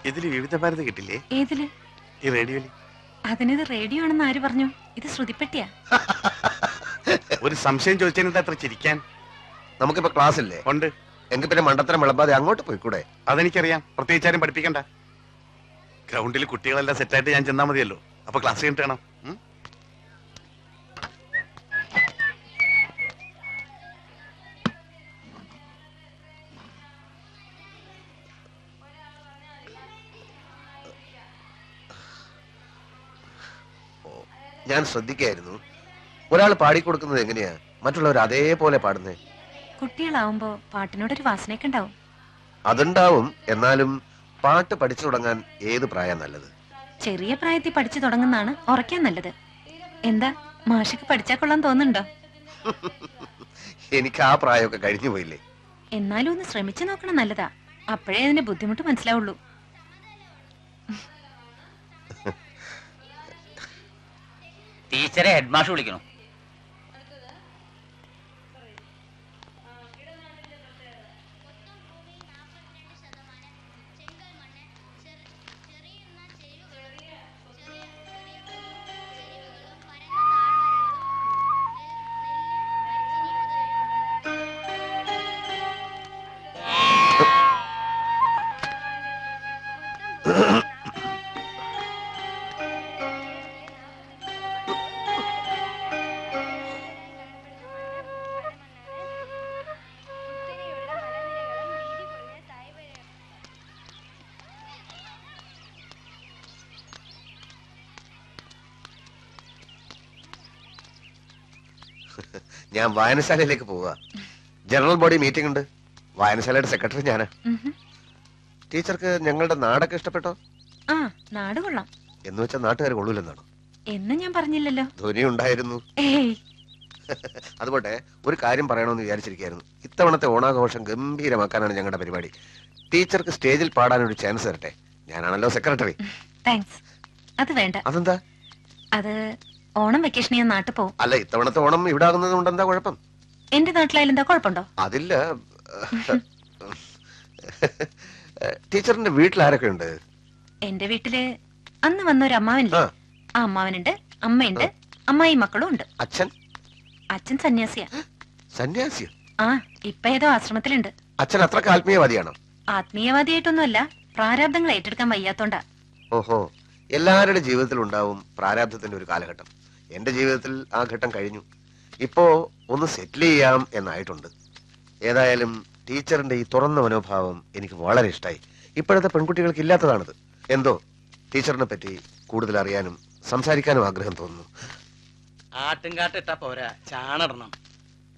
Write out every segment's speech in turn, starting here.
ഇതില് വിവിധ ഭാരതി കിട്ടില്ലേ? ഏതില്? ഈ റേഡിയോയില്. അതിനിത് റേഡിയോ ആണെന്ന് ആര് പറഞ്ഞു? ഇത് ശ്രുതിപ്പെട്ടിയാ. ഒരു സംശയം ചോദിച്ചതിനെന്താ അത്ര ചിരിക്കാൻ? നമുക്കിപ്പോ ക്ലാസ് ഇല്ലേ? ഉണ്ട്. എങ്കിൽ പിന്നെ മണ്ടത്തരം വിളമ്പാതെ അങ്ങോട്ട് പോയിക്കൂടെ? അതെനിക്കറിയാം, പ്രത്യേകിച്ചാരും പഠിപ്പിക്കണ്ട. ഗ്രൗണ്ടിൽ കുട്ടികളെല്ലാം സെറ്റായിട്ട് ഞാൻ ചെന്നാ മതിയല്ലോ. അപ്പൊ ക്ലാസ് കഴിഞ്ഞിട്ട് വേണം. ഞാൻ ശ്രദ്ധിക്കായിരുന്നു, ഒരാൾ പാടിക്കൊടുക്കുന്നത് എങ്ങനെയാ മറ്റുള്ളവർ അതേപോലെ പാടുന്നേ? കുട്ടികളാവുമ്പോ പാട്ടിനോടൊരു വാസനയൊക്കെ ഉണ്ടാവും. അതുണ്ടാവും. എന്നാലും പാട്ട് പഠിച്ചു തുടങ്ങാൻ ഏത് പ്രായം നല്ലത്? ചെറിയ പ്രായത്തിൽ പഠിച്ചു തുടങ്ങുന്നതാണ് ഉറക്കാൻ നല്ലത്. എന്താ മാഷക്ക് പഠിച്ചാ കൊള്ളാൻ തോന്നുന്നുണ്ടോ? എനിക്ക് ആ പ്രായമൊക്കെ കഴിഞ്ഞു പോയില്ലേ? എന്നാലും ഒന്ന് ശ്രമിച്ചു നോക്കണം, നല്ലതാ. അപ്പോഴേ അതിന്റെ ബുദ്ധിമുട്ട് മനസ്സിലാവുള്ളൂ. ടീച്ചറെ ഹെഡ്മാസ്റ്റർ വിളിക്കണം. ഞാൻ വായനശാലയിലേക്ക് പോവുക. ജനറൽ ബോഡി മീറ്റിംഗ് ഉണ്ട്. വായനശാലയുടെ സെക്രട്ടറി ഞാനാ. ടീച്ചർക്ക് ഞങ്ങളുടെ നാടൊക്കെ ഇഷ്ടപ്പെട്ടോ? ആ, നാട് കൊള്ളാം. എന്ന് വെച്ചാൽ നാട്ടുകാർ കൊള്ളൂലെന്നാണോ? എന്ന് ഞാൻ പറഞ്ഞില്ലല്ലോ. ധ്വനി ഉണ്ടായിരുന്നു. ഏയ്, അതുപോട്ടെ, ഒരു കാര്യം പറയണമെന്ന് വിചാരിച്ചിരിക്കുകയായിരുന്നു. ഇത്തവണത്തെ ഓണാഘോഷം ഗംഭീരമാക്കാനാണ് ഞങ്ങളുടെ പരിപാടി. ടീച്ചർക്ക് സ്റ്റേജിൽ പാടാനൊരു ചാൻസ് തരട്ടെ. ഞാനാണല്ലോ സെക്രട്ടറി. താങ്ക്സ്. അത് വേണ്ട. അതെന്താ? അത് ഓണം വെക്കേഷന് ഞാൻ നാട്ടിൽ പോവും. അല്ല, ഇത്തവണത്തെ ഓണം ഇവിടെ ആകുന്നത് കൊണ്ട് എന്താ കുഴപ്പം? എന്റെ നാട്ടിലായാലും എന്താ കുഴപ്പമുണ്ടോ? അതില്ല. ടീച്ചറിന്റെ വീട്ടിൽ ആരൊക്കെ ഉണ്ട്? എന്റെ വീട്ടില് അന്ന് വന്നൊരു അമ്മാവനില്ലേ, ആ അമ്മാവനുണ്ട്, അമ്മയുണ്ട്, അമ്മായി മക്കളും ഉണ്ട്. അച്ഛൻ? അച്ഛൻ സന്യാസിയാ. സന്യാസിയോ? ആ, ഇപ്പൊ ഏതോ ആശ്രമത്തിലുണ്ട്. അച്ഛൻ അത്രക്ക് ആത്മീയവാദിയാണോ? ആത്മീയവാദിയായിട്ടൊന്നുമല്ല, പ്രാരാബ്ദങ്ങൾ ഏറ്റെടുക്കാൻ വയ്യാത്തോണ്ടാ. ഓഹോ, എല്ലാവരുടെ ജീവിതത്തിൽ ഉണ്ടാവും പ്രാരാബ്ധത്തിന്റെ ഒരു കാലഘട്ടം. എന്റെ ജീവിതത്തിൽ ആ ഘട്ടം കഴിഞ്ഞു. ഇപ്പോ ഒന്ന് സെറ്റിൽ ചെയ്യാം എന്നായിട്ടുണ്ട്. ഏതായാലും ടീച്ചറിന്റെ ഈ തുറന്ന മനോഭാവം എനിക്ക് വളരെ ഇഷ്ടമായി. ഇപ്പോഴത്തെ പെൺകുട്ടികൾക്ക് ഇല്ലാത്തതാണിത്. എന്തോ ടീച്ചറിനെ പറ്റി കൂടുതൽ അറിയാനും സംസാരിക്കാനും ആഗ്രഹം തോന്നുന്നു. ആട്ടുംകാട്ടിട്ടാ പോരാ, ചാണടണം.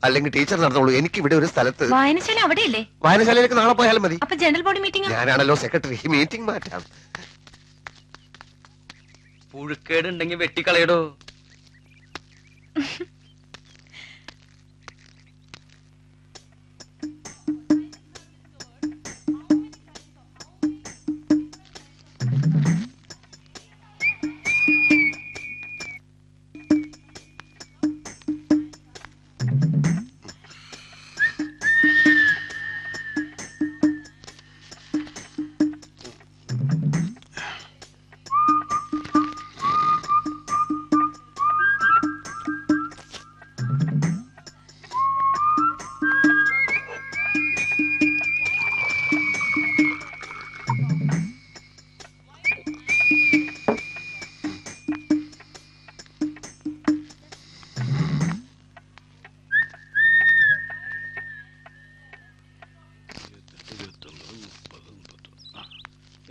അല്ലെങ്കിൽ ടീച്ചർ നടന്നോളൂ. എനിക്ക് ഇവിടെ ഒരു സ്ഥലത്ത് വായനശാല അവിടെയല്ലേ? വായനശാലയിലേക്ക് നാളെ പോയാലും മതി. അപ്പൊ ജനറൽ ബോഡി മീറ്റിംഗ്? ഞാനാണല്ലോ സെക്രട്ടറി. മീറ്റിംഗ് മാറ്റാം. പുഴുക്കേടുണ്ടെങ്കിൽ വെട്ടിക്കളയടോ.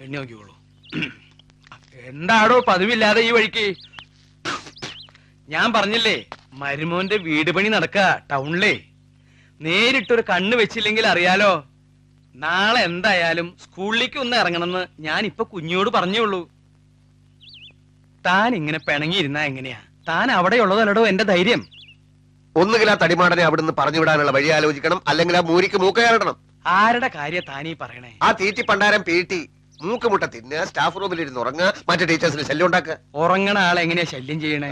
എണ്ണി നോക്കിക്കോളൂ. എന്താടോ പതിവില്ലാതെ ഈ വഴിക്ക്? ഞാൻ പറഞ്ഞില്ലേ, മരുമോന്റെ വീട് പണി നടക്ക ടൗണിലേ. നേരിട്ടൊരു കണ്ണ് വെച്ചില്ലെങ്കിൽ അറിയാലോ. നാളെ എന്തായാലും സ്കൂളിലേക്ക് ഒന്ന് ഇറങ്ങണമെന്ന് ഞാൻ ഇപ്പൊ കുഞ്ഞോട് പറഞ്ഞോളൂ. താൻ ഇങ്ങനെ പിണങ്ങിയിരുന്നാ എങ്ങനെയാ? താൻ അവിടെയുള്ളതല്ലടോ എന്റെ ധൈര്യം. ഒന്നുകിൽ ആ തടിമാടനെ അവിടുന്ന് പറഞ്ഞു വിടാനുള്ള വഴി ആലോചിക്കണം, അല്ലെങ്കിൽ ആ മൂരിക്ക് മൂക്കയാടണം. ആരുടെ കാര്യ താനീ പറയണേ? ആ തീറ്റി പണ്ടാരം പീട്ടി മൂക്കുമുട്ട തിന്നുക, സ്റ്റാഫ് റൂമിൽ ഇരുന്ന് ഉറങ്ങുക, മറ്റു ടീച്ചേഴ്സിന് ശല്യം ഉണ്ടാക്കുക. ഉറങ്ങണ ആളെങ്ങനെയാ ശല്യം ചെയ്യണേ?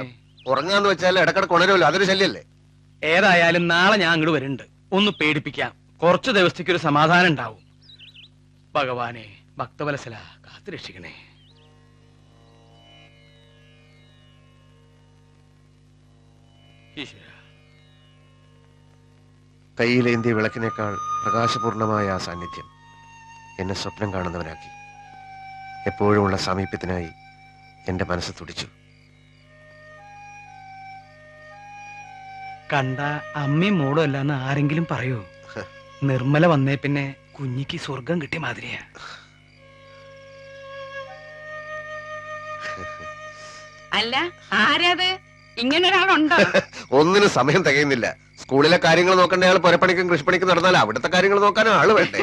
ഉറങ്ങാന്ന് വെച്ചാൽ ഇടക്കിടക്ക് ഉണരുമല്ലോ, അതൊരു ശല്യല്ലേ? ഏതായാലും നാളെ ഞാൻ അങ്ങോട്ട് വരുന്നുണ്ട്. ഒന്ന് പേടിപ്പിക്കാം. കുറച്ചു ദിവസത്തേക്ക് ഒരു സമാധാനം ഉണ്ടാവും. ഭഗവാനെ, ഭക്തവത്സല കാത്തു രക്ഷിക്കണേ. ഈശ്വര. കയ്യിലേന്തിയ വിളക്കിനേക്കാൾ പ്രകാശപൂർണമായ ആ സാന്നിധ്യം എന്നെ സ്വപ്നം കാണുന്നവനാക്കി. എപ്പോഴുമുള്ള സാമീപ്യത്തിനായി എന്റെ മനസ്സ് തുടിച്ചു. കണ്ട അമ്മയും മോളും അല്ലാന്ന് ആരെങ്കിലും പറയൂ? നിർമ്മല വന്നേ പിന്നെ കുഞ്ഞിക്ക് സ്വർഗം കിട്ടിയ മാതിരിയാ. അല്ല, ആരാത്? ഇങ്ങനെ ഒരാളുണ്ടോ? ഒന്നിനും സമയം തികയുന്നില്ല. സ്കൂളിലെ കാര്യങ്ങൾ നോക്കേണ്ട ആൾ പുരപ്പണിക്കും കൃഷിപ്പണിക്കും നടന്നാൽ അവിടുത്തെ കാര്യങ്ങൾ നോക്കാനും ആള് വേണ്ടേ?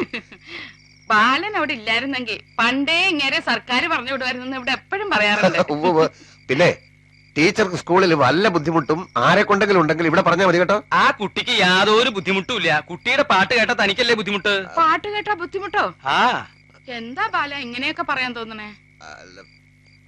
ബാലൻ അവിടെ ഇല്ലായിരുന്നെങ്കിൽ പണ്ടേ ഇങ്ങനെ സർക്കാർ പറഞ്ഞു വിടുമായിരുന്നു ഇവിടെ എപ്പോഴും പറയാറുണ്ട്. ഉവ്വ്. പിന്നെ ടീച്ചർക്ക് സ്കൂളിൽ വല്ല ബുദ്ധിമുട്ടും ആരെ കൊണ്ടെങ്കിലും ഉണ്ടെങ്കിൽ ഇവിടെ പറഞ്ഞാൽ മതി കേട്ടോ. ആ കുട്ടിക്ക് യാതൊരു ബുദ്ധിമുട്ടുമില്ല. കുട്ടിയുടെ പാട്ട് കേട്ടാ തനിക്കല്ലേ ബുദ്ധിമുട്ട്? പാട്ട് കേട്ടാ ബുദ്ധിമുട്ടോ? ആ എന്താ ബാല ഇങ്ങനെയൊക്കെ പറയാൻ തോന്നണേ?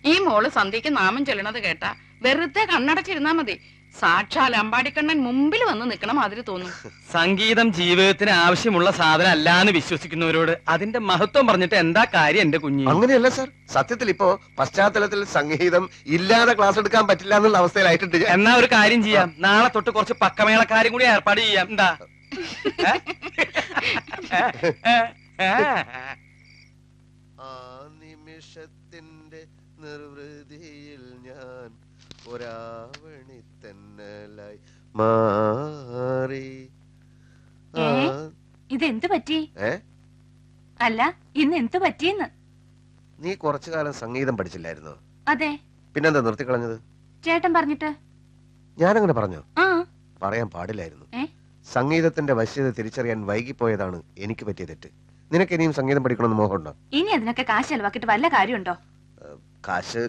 ഈ മോള് സന്ധ്യക്ക് നാമം ചൊല്ലണത് കേട്ടാ വെറുതെ കണ്ണടച്ചിരുന്നാ മതി. സാക്ഷാൽ അമ്പാടിക്കണ്ണൻ മുമ്പിൽ വന്ന് നിക്കണ മാതിരി തോന്നും. സംഗീതം ജീവിതത്തിന് ആവശ്യമുള്ള സാധനം അല്ലാന്ന് വിശ്വസിക്കുന്നവരോട് അതിന്റെ മഹത്വം പറഞ്ഞിട്ട് എന്താ കാര്യം എന്റെ കുഞ്ഞി? അങ്ങനെയല്ല സർ, സത്യത്തിൽ ഇപ്പോ പശ്ചാത്തലത്തിൽ സംഗീതം ഇല്ലാതെ ക്ലാസ് എടുക്കാൻ പറ്റില്ല എന്നുള്ള അവസ്ഥയിലായിട്ടുണ്ട്. എന്നാ ഒരു കാര്യം ചെയ്യാം, നാളെ തൊട്ട് കുറച്ച് പക്കമേളക്കാരും കൂടി ഏർപ്പാട് ചെയ്യാം. എന്താ? ആ നിമിഷത്തിന്റെ നിർവൃതിയിൽ ഞാൻ ഒരാവണി തെന്നലായി മാറി. ഇതെന്ത് പറ്റി? ഏ? അല്ല, ഇന്ന് എന്ത് പറ്റിയെന്ന്? നീ കുറച്ചു കാലം സംഗീതം പഠിച്ചില്ലായിരുന്നോ? അതെ. പിന്നെന്താ നിർത്തിക്കളഞ്ഞത്? ചേട്ടൻ പറഞ്ഞിട്ട്. ഞാനങ്ങനെ പറഞ്ഞോ? ആ. പറയാൻ പാടില്ലായിരുന്നു. ഏ? സംഗീതത്തിന്റെ വശ്യത തിരിച്ചറിയാൻ വൈകിപ്പോയതാണ് എനിക്ക് പറ്റിയ തെറ്റ്. നിനക്ക് ഇനിയും സംഗീതം പഠിക്കണമെന്ന് മോഹമുണ്ടോ? ഇനി അതിനൊക്കെ കാശ് ചെലവാക്കിട്ട് വല്ല കാര്യമുണ്ടോ?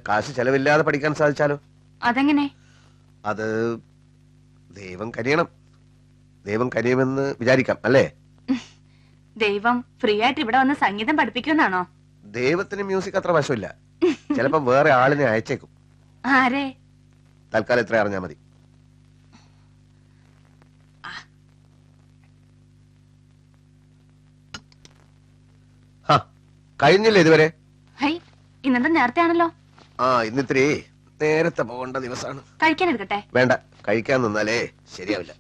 കാശ് ചെലവില്ലാതെ പഠിക്കാൻ സാധിച്ചാലോ? അതെങ്ങനെ? അത് ദൈവം കനിയണം. ദൈവം കനിയുമെന്ന് വിചാരിക്കാം, അല്ലേ? ദൈവം ഫ്രീ ആയിട്ട് ഇവിടെ വന്ന് സംഗീതം പഠിപ്പിക്കുമെന്നാണോ? ദൈവത്തിന് മ്യൂസിക് അത്ര വശമില്ല. ചിലപ്പോ വേറെ ആളിനെ അയച്ചേക്കും. ആരെ? തൽക്കാലം ഇത്ര അറിഞ്ഞാ മതി. കഴിഞ്ഞില്ലേ ഇതുവരെ? ഹൈ, ഇന്നത്തെ നേരത്തെ ആണല്ലോ. ഇന്നിത്തിരി നേരത്തെ പോകേണ്ട ദിവസമാണ്. കഴിക്കാൻ എടുക്കട്ടെ? വേണ്ട, കഴിക്കാൻ നിന്നാലേ ശരിയാവില്ല.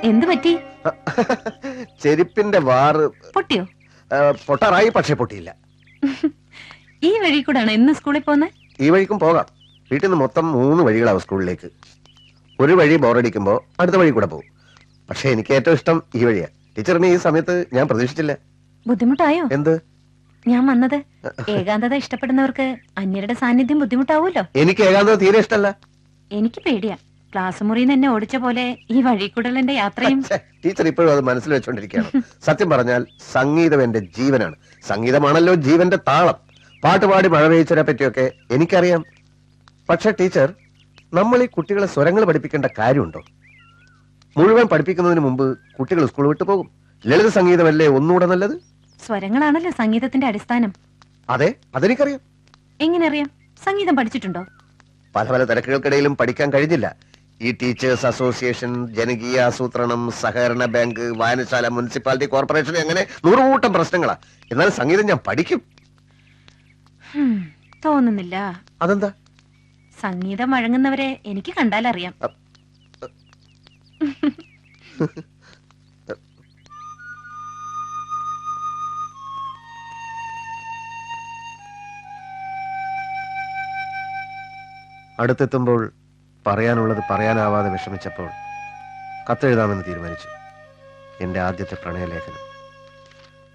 എന്ത് പറ്റി? ചെരുപ്പിന്റെ വാറ് പൊട്ടിയോ? പൊട്ടാറായി, പക്ഷെ പൊട്ടിയില്ല. ഈ വഴി കൂടാണ് ഇന്ന് സ്കൂളിൽ പോകുന്നത്? ഈ വഴിക്കും പോകാം. വീട്ടിൽ നിന്ന് മൊത്തം 3 വഴികളാവും സ്കൂളിലേക്ക്. ഒരു വഴി ബോറടിക്കുമ്പോ അടുത്ത വഴി കൂടെ പോകും. പക്ഷെ എനിക്ക് ഏറ്റവും ഇഷ്ടം ഈ വഴിയാ. ടീച്ചറിന് ഈ സമയത്ത് ഞാൻ പ്രതീക്ഷിച്ചില്ല. ബുദ്ധിമുട്ടായോ? എന്ത്? ഞാൻ വന്നത് ഏകാന്തത ഇഷ്ടപ്പെടുന്നവർക്ക് അന്യരുടെ സാന്നിധ്യം ബുദ്ധിമുട്ടാവൂല്ലോ. എനിക്ക് ഏകാന്തത തീരെ ഇഷ്ടമല്ല. എനിക്ക് പേടിയാ. ക്ലാസ് മുറിയിൽ എന്നെ ഓടിച്ച പോലെ ഈ വഴി കൂടലിന്റെ യാത്രയും. ടീച്ചർ ഇപ്പോഴും അത് മനസ്സിൽ വെച്ചോണ്ടിരിക്കുകയാണ്. സത്യം പറഞ്ഞാൽ സംഗീതം എന്റെ ജീവനാണ്. സംഗീതമാണല്ലോ ജീവന്റെ താളം. പാട്ടുപാടി മഴ പെയ്ച്ചതിനെ പറ്റിയൊക്കെ എനിക്കറിയാം. പക്ഷെ ടീച്ചർ, നമ്മൾ ഈ കുട്ടികളെ സ്വരങ്ങൾ പഠിപ്പിക്കേണ്ട കാര്യമുണ്ടോ? മുഴുവൻ പഠിപ്പിക്കുന്നതിന് മുമ്പ് കുട്ടികൾ സ്കൂൾ വിട്ടു പോകും. ലളിത സംഗീതമല്ലേ ഒന്നുകൂടെ നല്ലത്? സ്വരങ്ങളാണല്ലോ സംഗീതത്തിന്റെ അടിസ്ഥാനം. അതെ, അതെനിക്കറിയാം. എങ്ങനെ അറിയാം? സംഗീതം പഠിച്ചിട്ടുണ്ടോ? പല പല തിരക്കുകൾക്കിടയിലും പഠിക്കാൻ കഴിഞ്ഞില്ല. ഈ ടീച്ചേഴ്സ് അസോസിയേഷൻ, ജനകീയ ആസൂത്രണം, സഹകരണ ബാങ്ക്, വായനശാല, മുനിസിപ്പാലിറ്റി കോർപ്പറേഷൻ, അങ്ങനെ 100 കൂട്ടം പ്രശ്നങ്ങളാ. എന്നാൽ സംഗീതം ഞാൻ പഠിക്കും. തോന്നുന്നില്ല. അതെന്താ? സംഗീതം വഴങ്ങുന്നവരെ എനിക്ക് കണ്ടാലറിയാം. അടുത്തെത്തുമ്പോൾ പറയാനുള്ളത് പറയാനാവാതെ വിഷമിച്ചപ്പോൾ കത്തെഴുതാമെന്ന് തീരുമാനിച്ചു. എന്റെ ആദ്യത്തെ പ്രണയലേഖനം.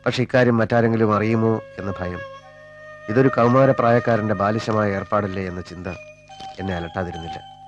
പക്ഷെ ഇക്കാര്യം മറ്റാരെങ്കിലും അറിയുമോ എന്ന ഭയം, ഇതൊരു കൗമാരപ്രായക്കാരന്റെ ബാലിശമായ ഏർപ്പാടല്ലേ എന്ന ചിന്ത എന്നെ അലട്ടാതിരുന്നില്ല.